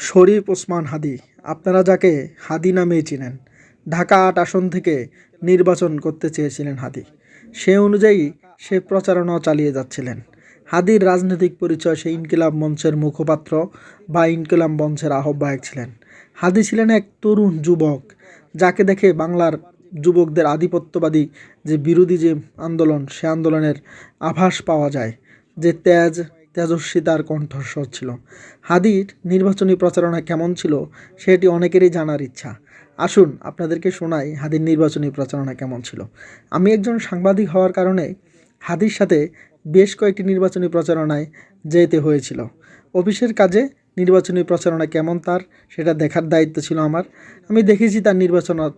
শরীফ ওসমান হাদী, আপনারা যাকে হাদী নামেই চিনেন, ঢাকা ৮ আসন থেকে নির্বাচন করতে চেয়েছিলেন হাদী। সে অনুযায়ী সে প্রচারণাও চালিয়ে যাচ্ছিলেন। হাদীর রাজনৈতিক পরিচয় সে ইনকিলাব মঞ্চের মুখপাত্র বা ইনকিলাব মঞ্চের আহ্বায়ক ছিলেন। হাদী ছিলেন এক তরুণ যুবক, যাকে দেখে বাংলার যুবকদের আধিপত্যবাদী যে বিরোধী যে আন্দোলন, সে আন্দোলনের আভাস পাওয়া যায়। যে তেজস্বী তার কণ্ঠস্বর ছিল। হাদীর নির্বাচনী প্রচারণা কেমন ছিল সেটি অনেকেরই জানার ইচ্ছা। আসুন আপনাদেরকে শোনাই হাদীর নির্বাচনী প্রচারণা কেমন ছিল। আমি একজন সাংবাদিক হওয়ার কারণে হাদীর সাথে বেশ কয়েকটি নির্বাচনী প্রচারণায় যেতে হয়েছিল। অফিসের কাজে নির্বাচনী প্রচারণা কেমন তার সেটা দেখার দায়িত্ব ছিল আমার। আমি দেখেছি তার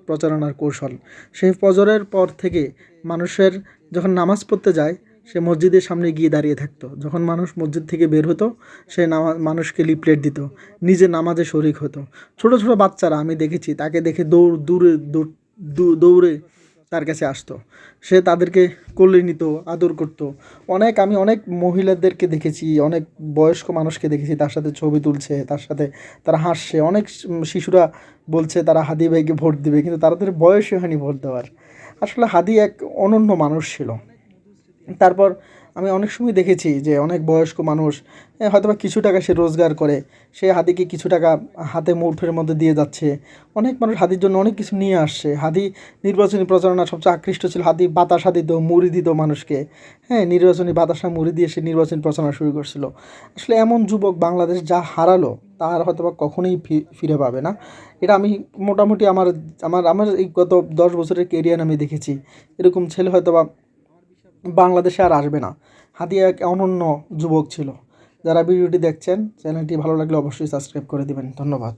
প্রচারণার কৌশল। সে ফজরের পর থেকে মানুষের যখন নামাজ পড়তে যায়, সে মসজিদের সামনে গিয়ে দাঁড়িয়ে থাকতো। যখন মানুষ মসজিদ থেকে বের হতো, সে মানুষকে লিফলেট দিত, নিজে নামাজে শরিক হতো। ছোট ছোট বাচ্চারা আমি দেখেছি তাকে দেখে দৌড়ে তার কাছে আসতো। সে তাদেরকে কোলে নিত, আদর করতো। আমি অনেক মহিলাদেরকে দেখেছি, অনেক বয়স্ক মানুষকে দেখেছি তার সাথে ছবি তুলছে, তার সাথে তারা হাসছে। অনেক শিশুরা বলছে তারা হাদী ভাইকে ভোট দিবে, কিন্তু তাদের বয়সই হয়নি ভোট দেওয়ার। আসলে হাদী এক অনন্য মানুষ ছিল। তারপর আমি অনেক সময় দেখেছি যে অনেক বয়স্ক মানুষ হয়তোবা কিছু টাকা সে রোজগার করে, সে হাদীকে কিছু টাকা হাতে মুঠের মধ্যে দিয়ে যাচ্ছে। অনেক মানুষ হাদীর জন্য অনেক কিছু নিয়ে আসছে। হাদী নির্বাচনী প্রচারণা সবচেয়ে আকৃষ্ট ছিল। হাদী বাতাসা দিত, মুড়ি দিত মানুষকে। হ্যাঁ, নির্বাচনী বাতাসা মুড়ি দিয়ে সে নির্বাচনী প্রচারণা শুরু করছিল। আসলে এমন যুবক বাংলাদেশ যা হারালো তার হয়তোবা কখনোই ফিরে পাবে না। এটা আমি মোটামুটি আমার আমার আমার এই গত 10 বছরের কেরিয়ার আমি দেখেছি। এরকম ছেলে হয়তোবা বাংলাদেশে আর আসবে না। হাদী এক অনন্য যুবক ছিল। যারা ভিডিওটি দেখছেন, চ্যানেলটি ভালো লাগলে অবশ্যই সাবস্ক্রাইব করে দিবেন। ধন্যবাদ।